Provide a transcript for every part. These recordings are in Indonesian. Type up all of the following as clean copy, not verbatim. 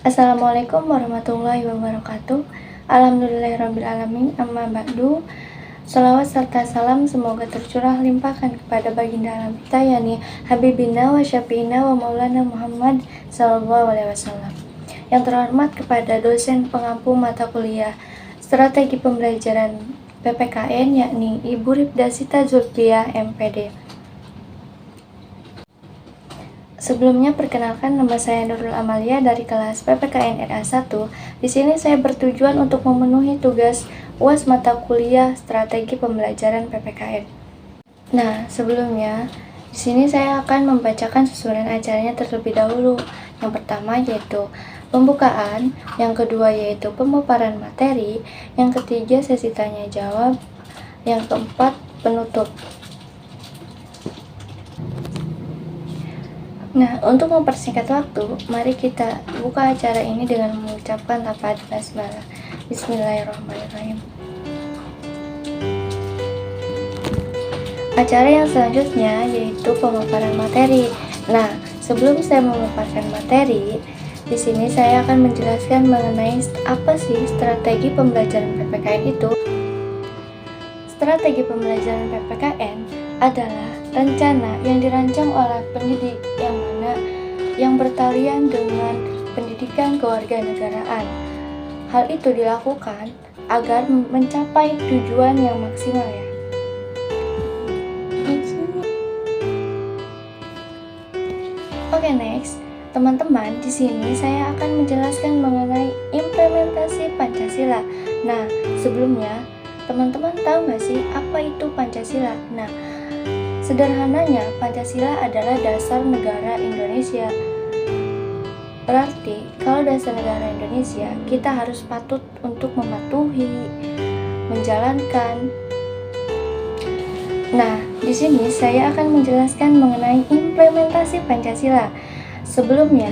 Assalamualaikum warahmatullahi wabarakatuh. Alhamdulillahirrabbilalamin. Amma ba'du. Salawat serta salam semoga tercurah limpahkan kepada baginda alam kita, yakni Habibina wa Syafiina wa Maulana Muhammad sallallahu alaihi wasallam. Yang terhormat kepada dosen pengampu mata kuliah Strategi Pembelajaran PPKN, yakni Ibu Rifda Sita Zulfiah, MPD. Sebelumnya perkenalkan, nama saya Nurul Amalia dari kelas PPKN RA1. Di sini saya bertujuan untuk memenuhi tugas UAS mata kuliah Strategi Pembelajaran PPKN. Nah, sebelumnya di sini saya akan membacakan susunan acaranya terlebih dahulu. Yang pertama yaitu pembukaan, yang kedua yaitu pemaparan materi, yang ketiga sesi tanya jawab, yang keempat penutup. Nah, untuk mempersingkat waktu, mari kita buka acara ini dengan mengucapkan lafaz basmalah. Bismillahirrahmanirrahim. Acara yang selanjutnya yaitu pemaparan materi. Nah, sebelum saya memaparkan materi, di sini saya akan menjelaskan mengenai apa sih strategi pembelajaran PPKN itu. Strategi pembelajaran PPKN adalah rencana yang dirancang oleh pendidik yang bertalian dengan pendidikan kewarganegaraan. Hal itu dilakukan agar mencapai tujuan yang maksimal ya. Oke, next. Teman-teman, di sini saya akan menjelaskan mengenai implementasi Pancasila. Nah, sebelumnya teman-teman tahu nggak sih apa itu Pancasila? Nah, sederhananya Pancasila adalah dasar negara Indonesia. Berarti kalau dasar negara Indonesia, kita harus patut untuk mematuhi, menjalankan. Nah, di sini saya akan menjelaskan mengenai implementasi Pancasila. Sebelumnya,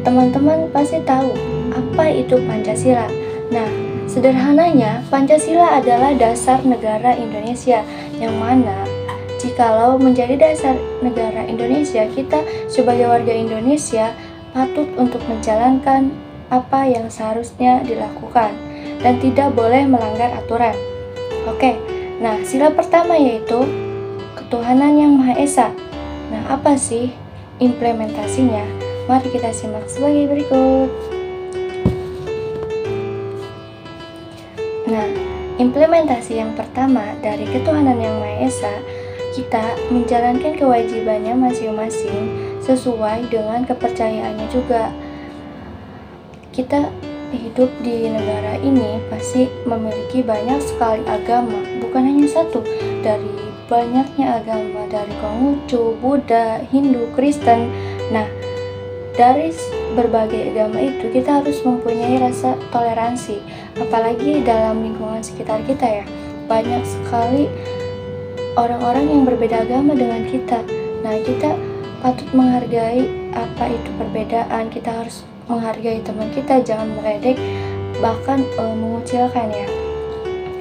teman-teman pasti tahu apa itu Pancasila. Nah, sederhananya Pancasila adalah dasar negara Indonesia, yang mana jikalau menjadi dasar negara Indonesia, kita sebagai warga Indonesia patut untuk menjalankan apa yang seharusnya dilakukan dan tidak boleh melanggar aturan. Oke, nah sila pertama yaitu ketuhanan yang Maha Esa. Nah, apa sih implementasinya? Mari kita simak sebagai berikut. Nah, implementasi yang pertama dari ketuhanan yang Maha Esa, kita menjalankan kewajibannya masing-masing sesuai dengan kepercayaannya juga. Kita hidup di negara ini pasti memiliki banyak sekali agama, bukan hanya satu. Dari banyaknya agama, dari Konghucu, Buddha, Hindu, Kristen. Nah, dari berbagai agama itu kita harus mempunyai rasa toleransi, apalagi dalam lingkungan sekitar kita ya. Banyak sekali orang-orang yang berbeda agama dengan kita. Nah, kita patut menghargai apa itu perbedaan. Kita harus menghargai teman kita, jangan meledek, bahkan mengucilkan ya.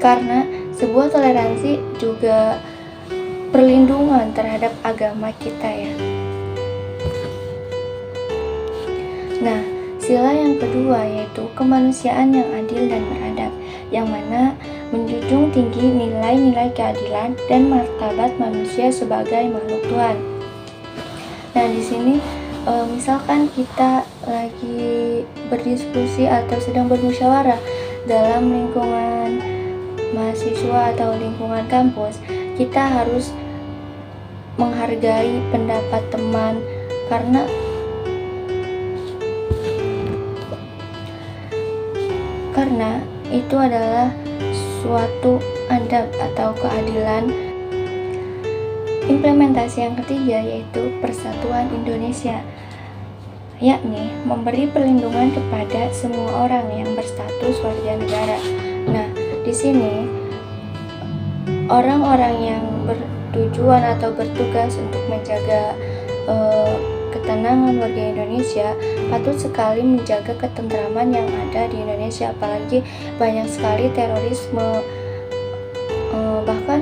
Karena sebuah toleransi juga perlindungan terhadap agama kita ya. Nah, sila yang kedua yaitu kemanusiaan yang adil dan beradab, yang mana menjunjung tinggi nilai-nilai keadilan dan martabat manusia sebagai makhluk Tuhan. Nah, di sini misalkan kita lagi berdiskusi atau sedang bermusyawarah dalam lingkungan mahasiswa atau lingkungan kampus, kita harus menghargai pendapat teman karena itu adalah suatu adab atau keadilan. Implementasi yang ketiga yaitu Persatuan Indonesia, yakni memberi perlindungan kepada semua orang yang berstatus warga negara. Nah, di sini orang-orang yang bertujuan atau bertugas untuk menjaga ketenangan warga Indonesia patut sekali menjaga ketentraman yang ada di Indonesia, apalagi banyak sekali terorisme. Bahkan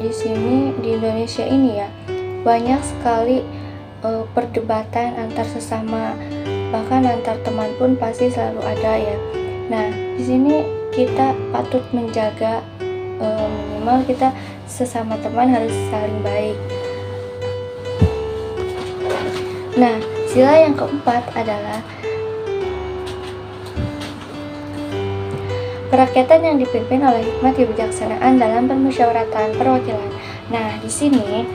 di sini di Indonesia ini ya banyak sekali perdebatan antar sesama bahkan antar teman pun pasti selalu ada ya. Nah, di sini kita patut menjaga minimal kita sesama teman harus saling baik. Nah, sila yang keempat adalah kerakyatan yang dipimpin oleh hikmat kebijaksanaan dalam permusyawaratan perwakilan. Nah, di sini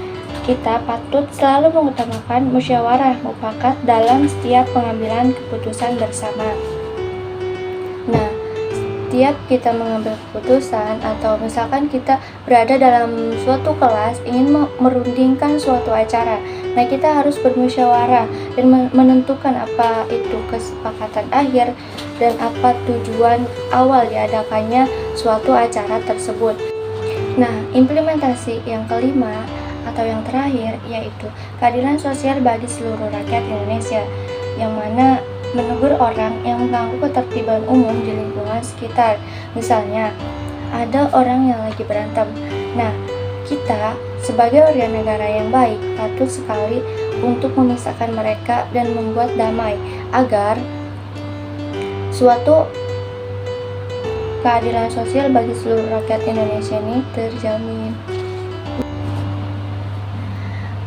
kita patut selalu mengutamakan musyawarah mufakat dalam setiap pengambilan keputusan bersama. Nah, setiap kita mengambil keputusan atau misalkan kita berada dalam suatu kelas ingin merundingkan suatu acara, nah kita harus bermusyawarah dan menentukan apa itu kesepakatan akhir dan apa tujuan awal diadakannya suatu acara tersebut. Nah, implementasi yang kelima atau yang terakhir yaitu keadilan sosial bagi seluruh rakyat Indonesia, yang mana menegur orang yang mengganggu ketertiban umum di lingkungan sekitar. Misalnya, ada orang yang lagi berantem. Nah, kita sebagai warga negara yang baik patut sekali untuk memisahkan mereka dan membuat damai agar suatu keadilan sosial bagi seluruh rakyat Indonesia ini terjamin.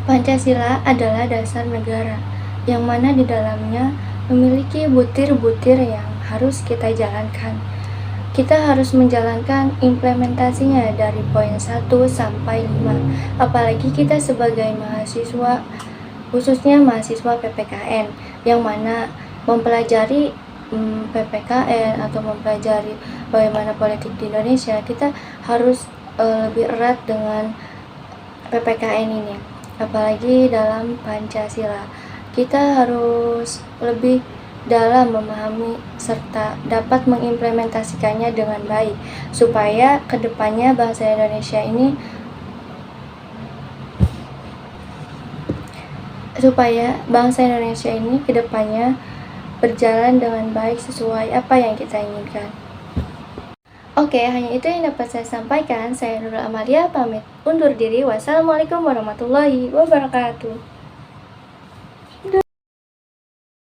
Pancasila adalah dasar negara, yang mana di dalamnya memiliki butir-butir yang harus kita jalankan. Kita harus menjalankan implementasinya dari poin 1 sampai 5. Apalagi kita sebagai mahasiswa, khususnya mahasiswa PPKN, yang mana mempelajari PPKN atau mempelajari bagaimana politik di Indonesia, kita harus lebih erat dengan PPKN ini. Apalagi dalam Pancasila, kita harus lebih dalam memahami serta dapat mengimplementasikannya dengan baik supaya kedepannya bangsa Indonesia ini kedepannya berjalan dengan baik sesuai apa yang kita inginkan. Oke, hanya itu yang dapat saya sampaikan. Saya Nurul Amalia, pamit undur diri. Wassalamualaikum warahmatullahi wabarakatuh.